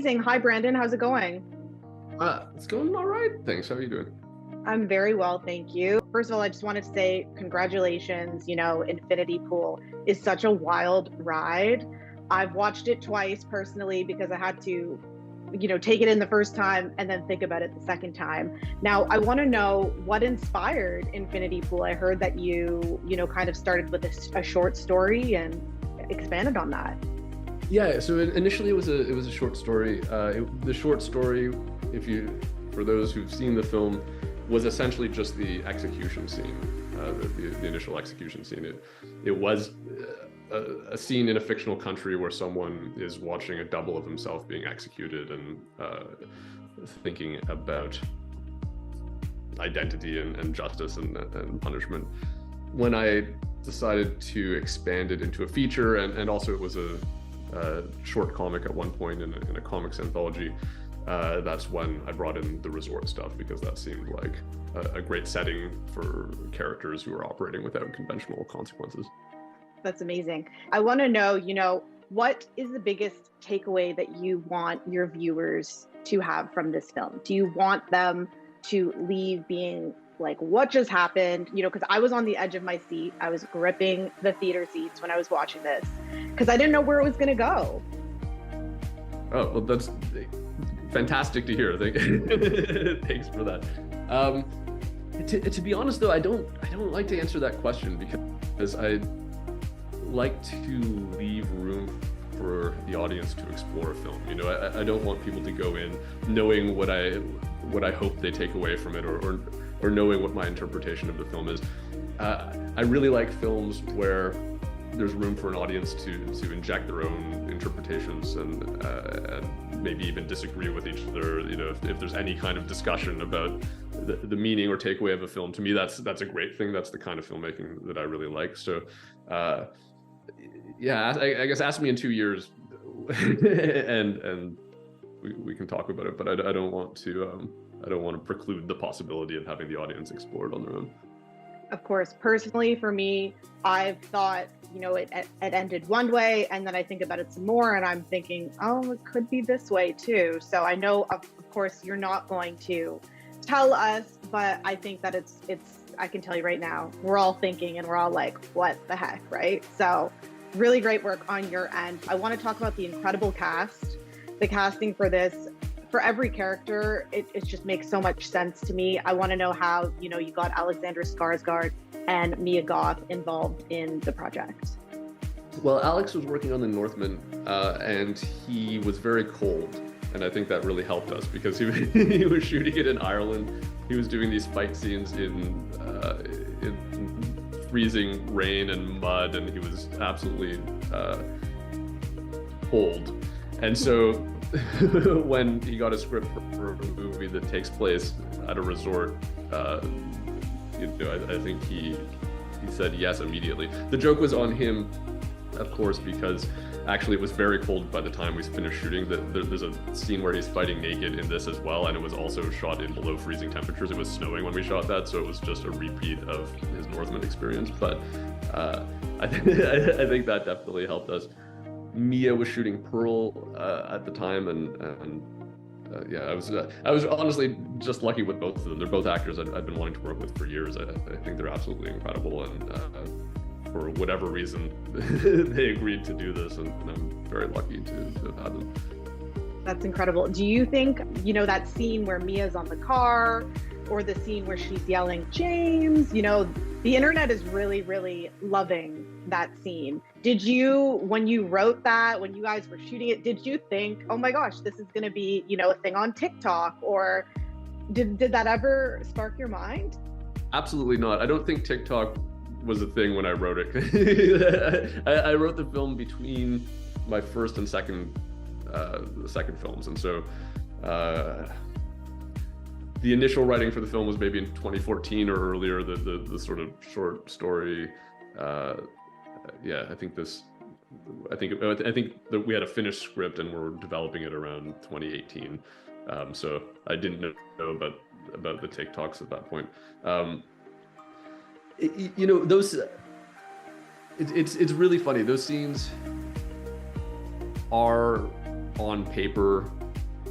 Amazing. Hi, Brandon. How's it going? It's going all right. Thanks. How are you doing? I'm very well, thank you. First of all, I just wanted to say congratulations. Infinity Pool is such a wild ride. I've watched it twice personally because I had to, take it in the first time and then think about it the second time. Now, I want to know what inspired Infinity Pool. I heard that kind of started with a short story and expanded on that. Yeah. So initially it was a short story. The short story, for those who've seen the film, was essentially just the execution scene, the initial execution scene. It was a scene in a fictional country where someone is watching a double of himself being executed and thinking about identity and justice and punishment. When I decided to expand it into a feature, and also it was a short comic at one point in a comics anthology, that's when I brought in the resort stuff, because that seemed like a great setting for characters who are operating without conventional consequences. That's amazing. I want to know, what is the biggest takeaway that you want your viewers to have from this film? Do you want them to leave being like, what just happened? Because I was on the edge of my seat. I was gripping the theater seats when I was watching this because I didn't know where it was going to go. Oh, well, that's fantastic to hear. Thanks for that. To be honest, though, I don't like to answer that question because I like to leave room for the audience to explore a film. I don't want people to go in knowing what I hope they take away from it, or knowing what my interpretation of the film is. I really like films where there's room for an audience to inject their own interpretations and maybe even disagree with each other. If there's any kind of discussion about the meaning or takeaway of a film, to me that's a great thing. That's the kind of filmmaking that I really like. So I guess ask me in 2 years and we can talk about it. But I don't want to preclude the possibility of having the audience explore it on their own. Of course, personally for me, I've thought, it ended one way, and then I think about it some more and I'm thinking, oh, it could be this way too. So I know, of course, you're not going to tell us, but I think that it's I can tell you right now, we're all thinking and we're all like, what the heck, right? So really great work on your end. I want to talk about the incredible cast. The casting for this, for every character, it just makes so much sense to me. I want to know how, you got Alexander Skarsgård and Mia Goth involved in the project. Well, Alex was working on The Northman, and he was very cold. And I think that really helped us because he was shooting it in Ireland. He was doing these fight scenes in freezing rain and mud, and he was absolutely cold. And so when he got a script for a movie that takes place at a resort, I think he said yes immediately. The joke was on him, of course, because actually it was very cold by the time we finished shooting. There's a scene where he's fighting naked in this as well, and it was also shot in below freezing temperatures. It was snowing when we shot that, so it was just a repeat of his Northman experience. But I think that definitely helped us. Mia was shooting Pearl at the time, and I was honestly just lucky with both of them. They're both actors I've been wanting to work with for years. I think they're absolutely incredible, and for whatever reason, they agreed to do this, and I'm very lucky to have had them. That's incredible. Do you think, that scene where Mia's on the car, or the scene where she's yelling, James, the internet is really, really loving that scene. Did you, when you wrote that, when you guys were shooting it, did you think, oh my gosh, this is going to be, a thing on TikTok? Or did that ever spark your mind? Absolutely not. I don't think TikTok was a thing when I wrote it. I wrote the film between my first and second films, and so the initial writing for the film was maybe in 2014 or earlier. The sort of short story. I think that we had a finished script and we're developing it around 2018. So I didn't know about the TikToks at that point. It's really funny. Those scenes are on paper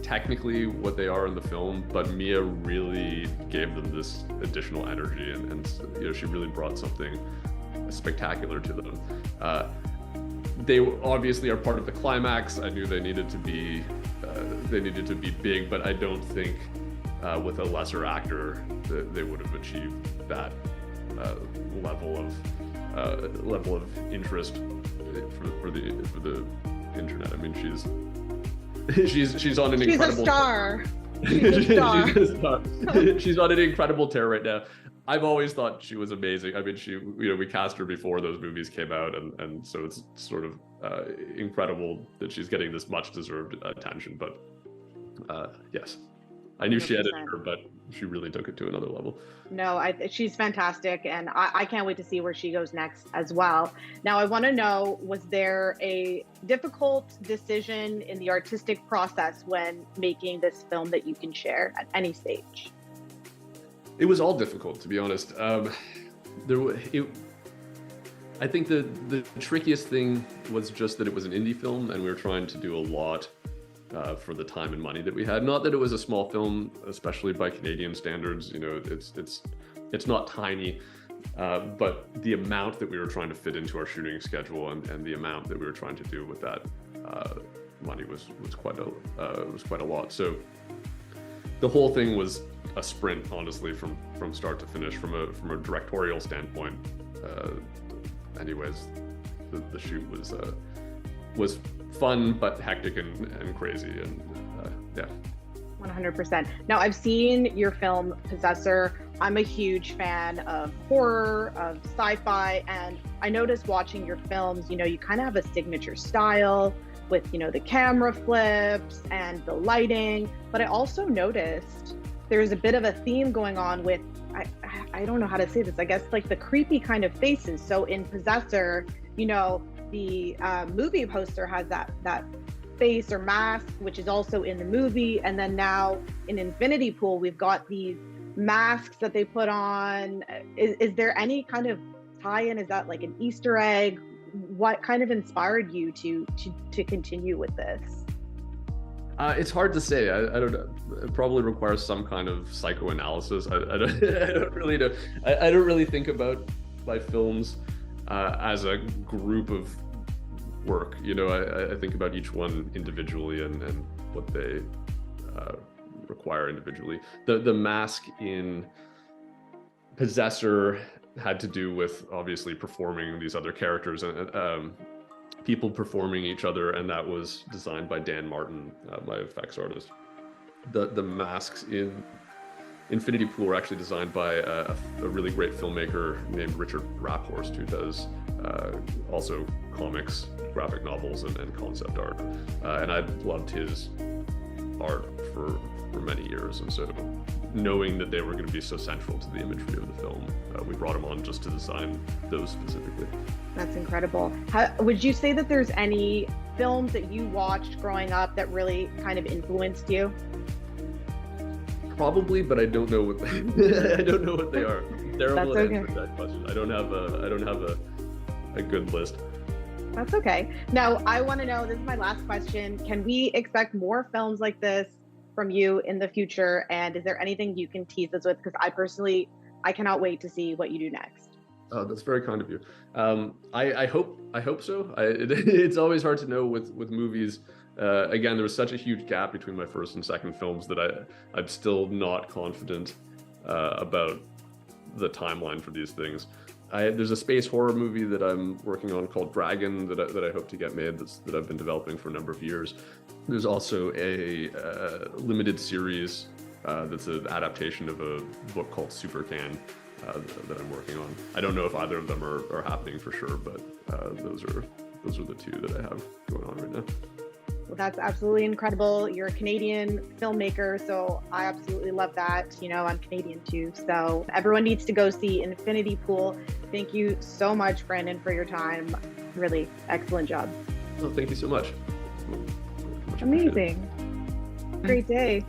technically what they are in the film, but Mia really gave them this additional energy, and you know, she really brought something spectacular to them. They obviously are part of the climax. I knew they needed to be big, but I don't think with a lesser actor they would have achieved that level of interest for the internet. I mean, she's on an incredible. She's a star. She's a star. She's on an incredible tear right now. I've always thought she was amazing. I mean, we cast her before those movies came out, and so it's sort of incredible that she's getting this much deserved attention. But yes, I knew 100%. She had it in her, but she really took it to another level. No, she's fantastic, and I can't wait to see where she goes next as well. Now, I want to know, was there a difficult decision in the artistic process when making this film that you can share at any stage? It was all difficult, to be honest. I think the trickiest thing was just that it was an indie film, and we were trying to do a lot for the time and money that we had. Not that it was a small film, especially by Canadian standards. You know, it's not tiny, but the amount that we were trying to fit into our shooting schedule and the amount that we were trying to do with that money was quite a lot. So the whole thing was a sprint, honestly, from start to finish. From a directorial standpoint, anyways, the shoot was fun but hectic and crazy, and yeah. 100%. Now, I've seen your film Possessor. I'm a huge fan of horror, of sci-fi, and I noticed watching your films, you know, you kind of have a signature style with, you know, the camera flips and the lighting, but I also noticed there's a bit of a theme going on with, I don't know how to say this, I guess like the creepy kind of faces. So in Possessor, you know, the movie poster has that face or mask, which is also in the movie. And then now in Infinity Pool, we've got these masks that they put on. Is there any kind of tie-in? Is that like an Easter egg? What kind of inspired you to continue with this? It's hard to say. I don't know. It probably requires some kind of psychoanalysis. I don't really know. I don't really think about my films as a group of work. You know, I think about each one individually and what they require individually. The mask in Possessor had to do with obviously performing these other characters and people performing each other, and that was designed by Dan Martin, my effects artist. The masks in Infinity Pool were actually designed by a really great filmmaker named Richard Raphorst, who does also comics, graphic novels, and concept art. And I've loved his art for many years, and so knowing that they were going to be so central to the imagery of the film, we brought him on just to design those specifically. That's incredible. Would you say that there's any films that you watched growing up that really kind of influenced you? Probably, but I don't know what I don't know what they are. Terrible That's okay. Answer to that question. I don't have a good list. That's okay. Now, I want to know, this is my last question. Can we expect more films like this from you in the future? And is there anything you can tease us with? Because I cannot wait to see what you do next. Oh, that's very kind of you. I hope so. It's always hard to know with movies. Again, there was such a huge gap between my first and second films that I'm still not confident about the timeline for these things. There's a space horror movie that I'm working on called Dragon that I hope to get made that I've been developing for a number of years. There's also a limited series that's an adaptation of a book called Super Can that I'm working on. I don't know if either of them are happening for sure, but those are the two that I have going on right now. Well, that's absolutely incredible. You're a Canadian filmmaker, so I absolutely love that. You know, I'm Canadian too. So everyone needs to go see Infinity Pool. Thank you so much, Brandon, for your time. Really excellent job. Oh, thank you so much. Amazing. Great day.